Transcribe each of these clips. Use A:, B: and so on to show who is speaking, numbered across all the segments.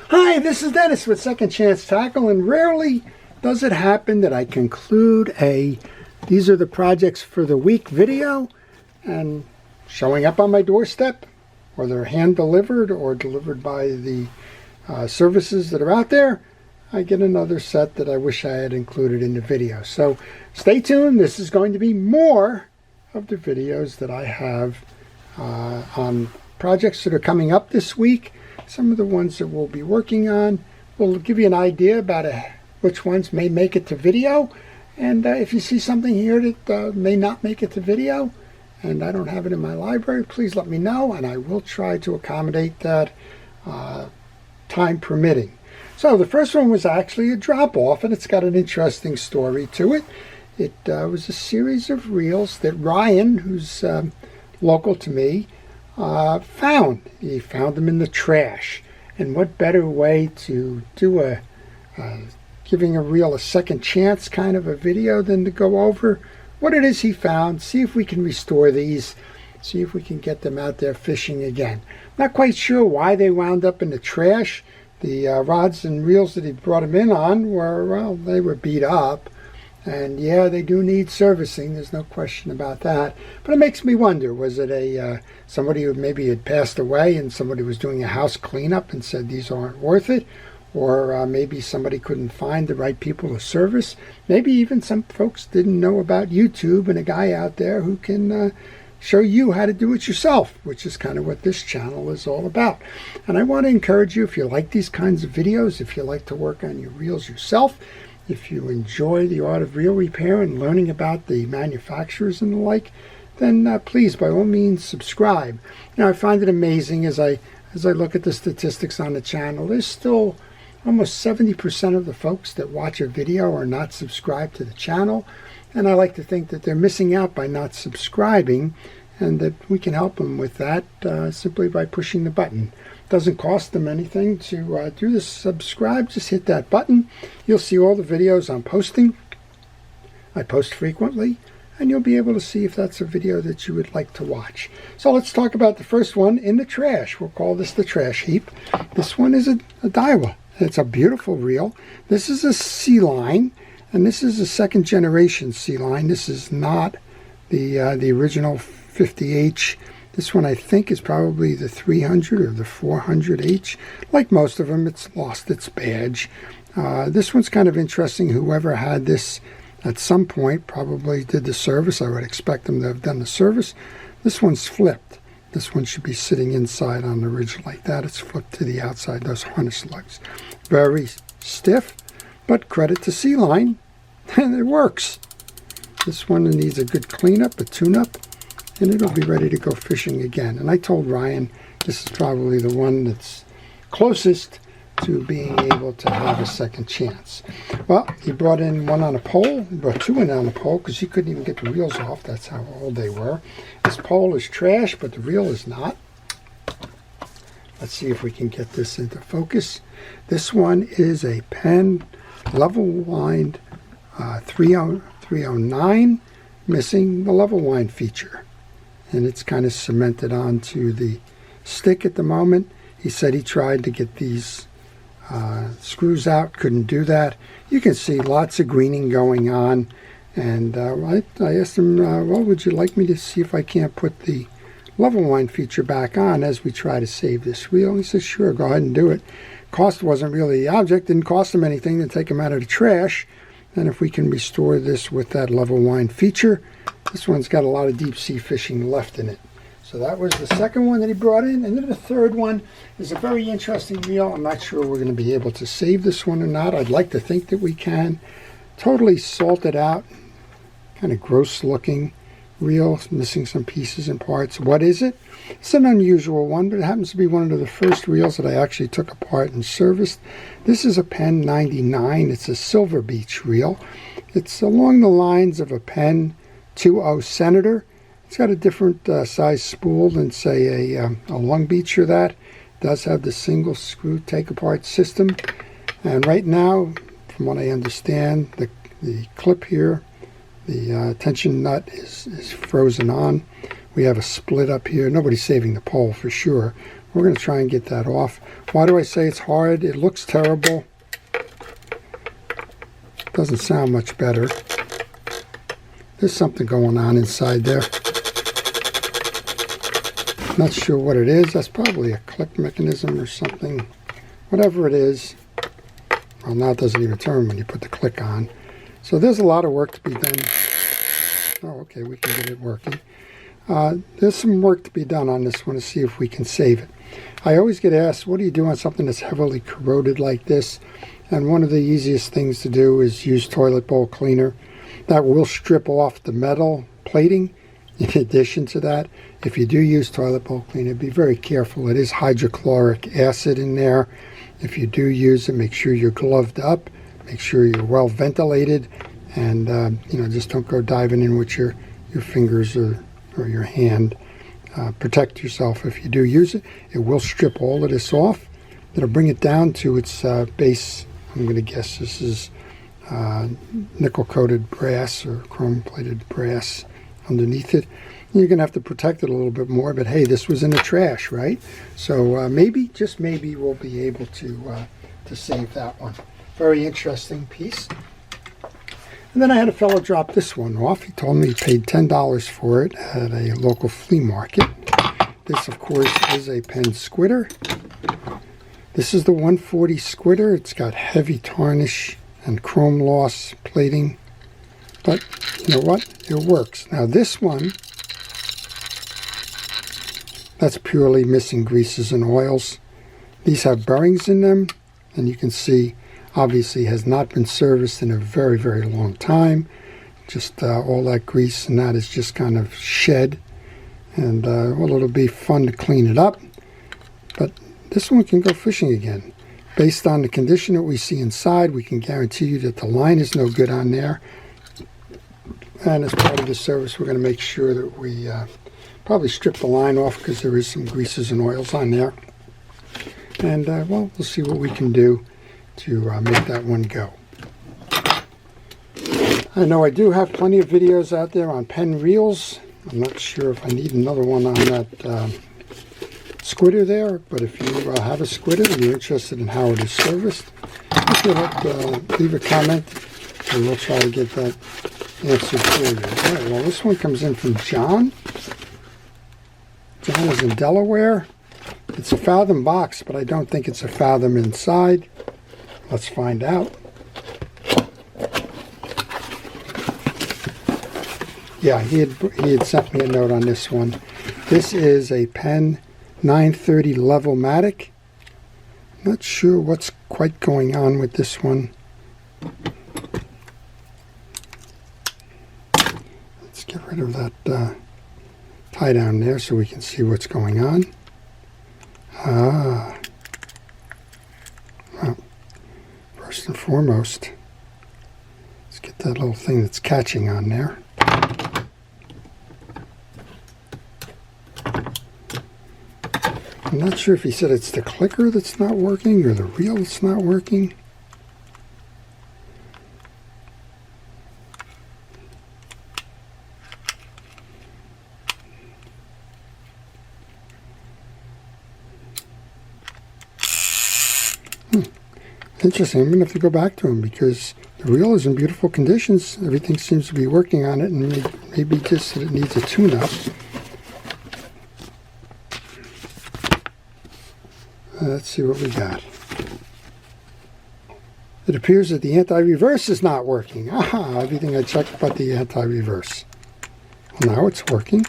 A: Hi, this is Dennis with Second Chance Tackle, and rarely does it happen that I conclude a these are the projects for the week video and showing up on my doorstep, or they're hand delivered or delivered by the services that are out there. I get another set that I wish I had included in the video. So stay tuned. This is going to be more of the videos that I have on projects that are coming up this week. Some of the ones that we'll be working on will give you an idea about which ones may make it to video. And if you see something here that may not make it to video and I don't have it in my library, please let me know and I will try to accommodate that time permitting. So the first one was actually a drop-off, and it's got an interesting story to it. It was a series of reels that Ryan, who's local to me, found. He found them in the trash. And what better way to do giving a reel a second chance kind of a video than to go over what it is he found, see if we can restore these, see if we can get them out there fishing again. Not quite sure why they wound up in the trash. The rods and reels that he brought them in on were, well, they were beat up. And yeah, they do need servicing. There's no question about that. But it makes me wonder, was it somebody who maybe had passed away and somebody was doing a house cleanup and said these aren't worth it? Or maybe somebody couldn't find the right people to service. Maybe even some folks didn't know about YouTube and a guy out there who can show you how to do it yourself, which is kind of what this channel is all about. And I want to encourage you, if you like these kinds of videos, if you like to work on your reels yourself, if you enjoy the art of reel repair and learning about the manufacturers and the like, then please, by all means, subscribe. Now, I find it amazing as I look at the statistics on the channel, there's still almost 70% of the folks that watch a video are not subscribed to the channel. And I like to think that they're missing out by not subscribing, and that we can help them with that simply by pushing the button. Doesn't cost them anything to do this. Subscribe, just hit that button. You'll see all the videos I'm posting. I post frequently, and you'll be able to see if that's a video that you would like to watch. So let's talk about the first one in the trash. We'll call this the trash heap. This one is a Daiwa. It's a beautiful reel. This is a C-line, and this is a second generation C-line. This is not the original 50H. This one I think is probably the 300 or the 400H. Like most of them, it's lost its badge. This one's kind of interesting. Whoever had this at some point probably did the service. I would expect them to have done the service. This one's flipped. This one should be sitting inside on the ridge like that. It's flipped to the outside, those harness lugs. Very stiff, but credit to C-Line, and it works. This one needs a good cleanup, a tune-up, and it'll be ready to go fishing again. And I told Ryan this is probably the one that's closest to being able to have a second chance. Well, he brought in one on a pole. He brought two in on a pole because he couldn't even get the reels off. That's how old they were. This pole is trash, but the reel is not. Let's see if we can get this into focus. This one is a Penn level wind 309, missing the level wind feature. And it's kind of cemented onto the stick at the moment. He said he tried to get these screws out, couldn't do that. You can see lots of greening going on. And I asked him, well, would you like me to see if I can't put the level wind feature back on as we try to save this reel? He said, sure, go ahead and do it. Cost wasn't really the object. Didn't cost him anything to take them out of the trash. And if we can restore this with that level wind feature, this one's got a lot of deep sea fishing left in it. So that was the second one that he brought in. And then the third one is a very interesting reel. I'm not sure we're going to be able to save this one or not. I'd like to think that we can. Totally salted out, kind of gross looking reel, missing some pieces and parts. What is it? It's an unusual one, but it happens to be one of the first reels that I actually took apart and serviced. This is a Penn 99. It's a Silver Beach reel. It's along the lines of a Penn 2.0 Senator. It's got a different size spool than, say, a Long Beach or that. It does have the single screw take-apart system. And right now, from what I understand, the clip here, the tension nut is frozen on. We have a split up here. Nobody's saving the pole for sure. we're going to try and get that off. Why do I say it's hard? It looks terrible. Doesn't sound much better. There's something going on inside there. Not sure what it is. That's probably a click mechanism or something. Whatever it is. Well, now it doesn't even turn when you put the click on. So there's a lot of work to be done. Oh, okay, we can get it working. There's some work to be done on this one to see if we can save it. I always get asked, what do you do on something that's heavily corroded like this? And one of the easiest things to do is use toilet bowl cleaner. That will strip off the metal plating. In addition to that, if you do use toilet bowl cleaner, be very careful. It is hydrochloric acid in there. If you do use it, make sure you're gloved up. Make sure you're well ventilated. And, just don't go diving in with your fingers or your hand. Protect yourself if you do use it. It will strip all of this off. It'll bring it down to its base. I'm going to guess this is nickel-coated brass or chrome-plated brass underneath it. You're going to have to protect it a little bit more, but hey, this was in the trash, right? So maybe, just maybe, we'll be able to save that one. Very interesting piece. And then I had a fellow drop this one off. He told me he paid $10 for it at a local flea market. This, of course, is a Penn Squitter. This is the 140 Squitter. It's got heavy tarnish and chrome loss plating. But you know what? It works. Now this one, that's purely missing greases and oils. These have bearings in them, and you can see obviously has not been serviced in a very, very long time. Just all that grease and that is just kind of shed. And well, it'll be fun to clean it up. But this one can go fishing again. Based on the condition that we see inside, we can guarantee you that the line is no good on there. And as part of the service, we're going to make sure that we probably strip the line off because there is some greases and oils on there. And well, we'll see what we can do to make that one go. I know I do have plenty of videos out there on Penn reels. I'm not sure if I need another one on that Squitter there, but if you have a Squitter and you're interested in how it is serviced, leave a comment and we'll try to get that answered for you. All right, well, this one comes in from John. John is in Delaware. It's a Fathom box, but I don't think it's a Fathom inside. Let's find out. Yeah, he had sent me a note on this one. This is a Penn 930 Level-Matic. Not sure what's quite going on with this one. Let's get rid of that tie down there so we can see what's going on. Well, first and foremost, let's get that little thing that's catching on there. I'm not sure if he said it's the clicker that's not working or the reel that's not working. Interesting. I'm going to have to go back to him because the reel is in beautiful conditions. Everything seems to be working on it, and maybe just that it needs a tune-up. Let's see what we got. It appears that the anti-reverse is not working. Aha, everything I checked but the anti-reverse. Well, now it's working.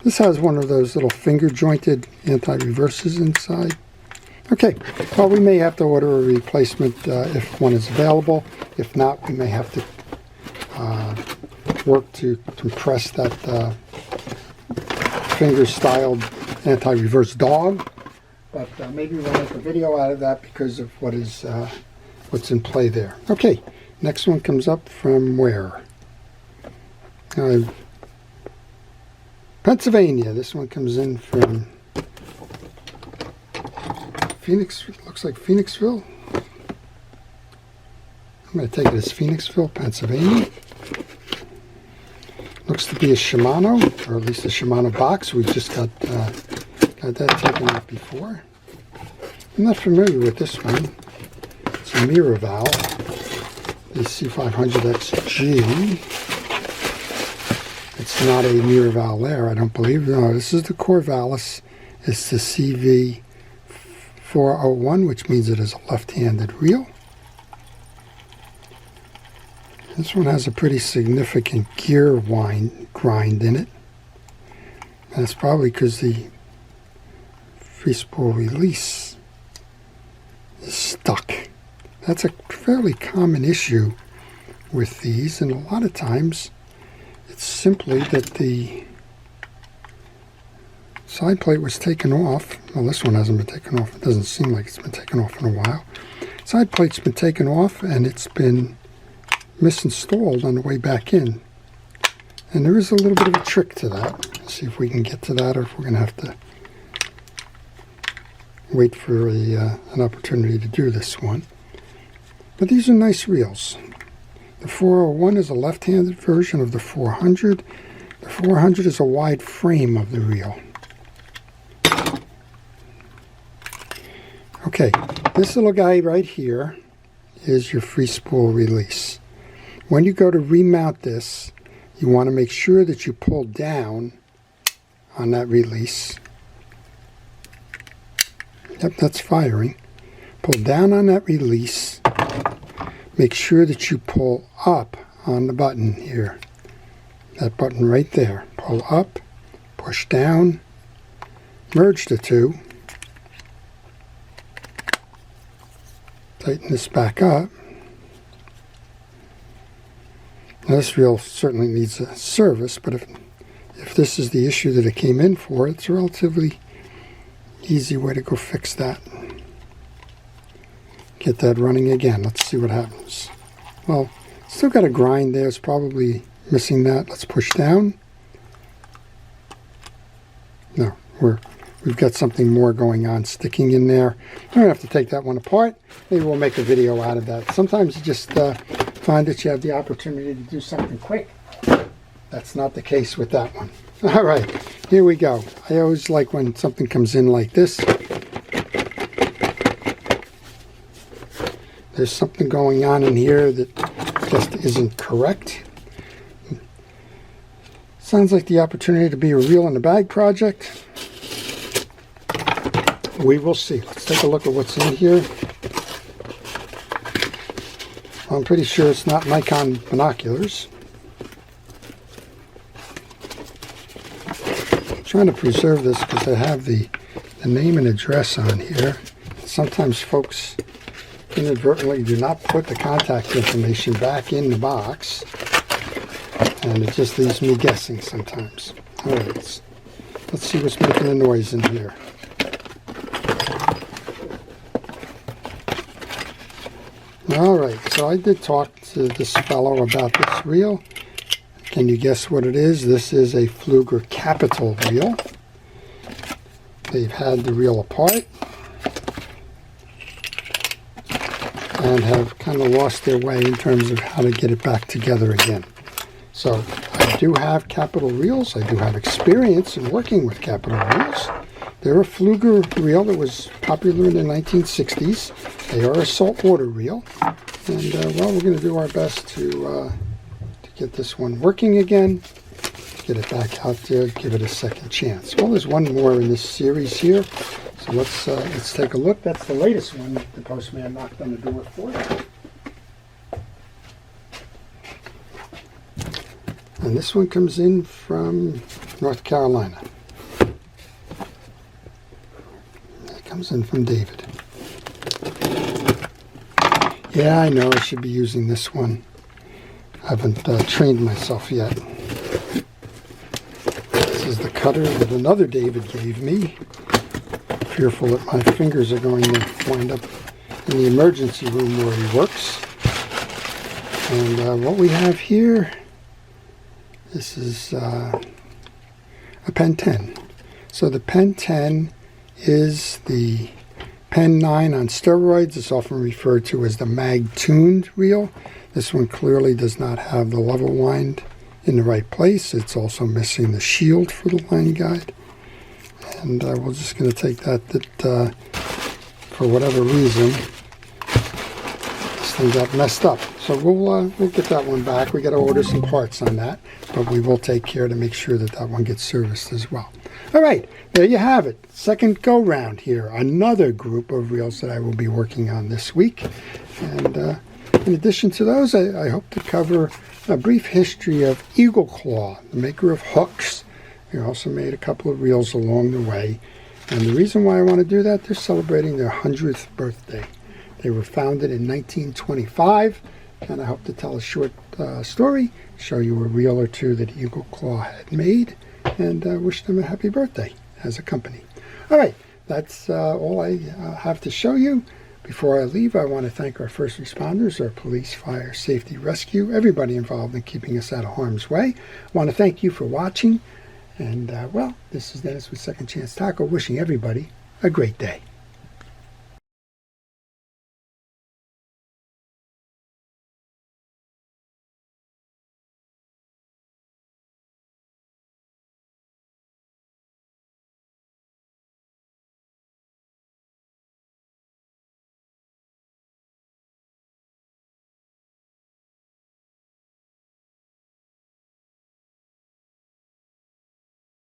A: This has one of those little finger-jointed anti-reverses inside. Okay, well, we may have to order a replacement if one is available. If not, we may have to work to compress that finger-styled anti-reverse dog. But maybe we'll make a video out of that because of what's in play there. Okay, next one comes up from where? Pennsylvania. This one comes in from Phoenix. Looks like Phoenixville. I'm going to take it as Phoenixville, Pennsylvania. Looks looks to be a Shimano, or at least a Shimano box. We just got that taken out before. I'm not familiar with this one. It's a mirror valve, the C500XG. It's not a mirror valve there, I don't believe. No, this is the Corvallis. It's the CV401, which means it is a left-handed reel. This one has a pretty significant gear grind in it. And that's probably because the free spool release is stuck. That's a fairly common issue with these, and a lot of times it's simply that the side plate was taken off. Well, this one hasn't been taken off. It doesn't seem like it's been taken off in a while. Side plate's been taken off and it's been misinstalled on the way back in. And there is a little bit of a trick to that. Let's see if we can get to that, or if we're going to have to wait for an opportunity to do this one. But these are nice reels. The 401 is a left-handed version of the 400. The 400 is a wide frame of the reel. Okay, this little guy right here is your free spool release. When you go to remount this, you want to make sure that you pull down on that release. Yep, that's firing. Pull down on that release. Make sure that you pull up on the button here. That button right there. Pull up, push down, merge the two. Tighten this back up. Now, this reel certainly needs a service, but if this is the issue that it came in for, it's a relatively easy way to go fix that. Get that running again. Let's see what happens. Well, still got a grind there. It's probably missing that. Let's push down. No, we've got something more going on sticking in there. I'm going to have to take that one apart. Maybe we'll make a video out of that. Sometimes you just find that you have the opportunity to do something quick. That's not the case with that one. All right, here we go. I always like when something comes in like this. There's something going on in here that just isn't correct. Sounds like the opportunity to be a reel in the bag project. We will see. Let's take a look at what's in here. I'm pretty sure it's not Nikon binoculars. I'm trying to preserve this because I have the name and address on here. Sometimes folks inadvertently do not put the contact information back in the box, and it just leaves me guessing sometimes. All right, let's see what's making the noise in here. All right, so I did talk to this fellow about this reel. Can you guess what it is? This is a Pfluger Capital reel. They've had the reel apart and have kind of lost their way in terms of how to get it back together again. So I do have Capital reels. I do have experience in working with Capital reels. They're a Pfluger reel that was popular in the 1960s. They are a saltwater reel. And, well, we're going to do our best to get this one working again, get it back out there, give it a second chance. Well, there's one more in this series here. So let's take a look. That's the latest one that the postman knocked on the door for. And this one comes in from North Carolina. It comes in from David. Yeah, I know I should be using this one. I haven't trained myself yet. This is the cutter that another David gave me. Fearful that my fingers are going to wind up in the emergency room where he works. And what we have here, this is a Penn 10. So the Penn 10 is the Penn 9 on steroids. It's often referred to as the mag-tuned reel. This one clearly does not have the level wind in the right place. It's also missing the shield for the line guide. And we're just going to take that for whatever reason, this thing got messed up. So we'll get that one back. We got to order some parts on that, but we will take care to make sure that that one gets serviced as well. All right, there you have it. Second go round here. Another group of reels that I will be working on this week. And in addition to those, I hope to cover a brief history of Eagle Claw, the maker of hooks. We also made a couple of reels along the way. And the reason why I want to do that, they're celebrating their 100th birthday. They were founded in 1925, and I hope to tell a short story, show you a reel or two that Eagle Claw had made, and wish them a happy birthday as a company. All right, that's all I have to show you. Before I leave, I want to thank our first responders, our police, fire, safety, rescue, everybody involved in keeping us out of harm's way. I want to thank you for watching. And, well, this is Dennis with Second Chance Tackle, wishing everybody a great day.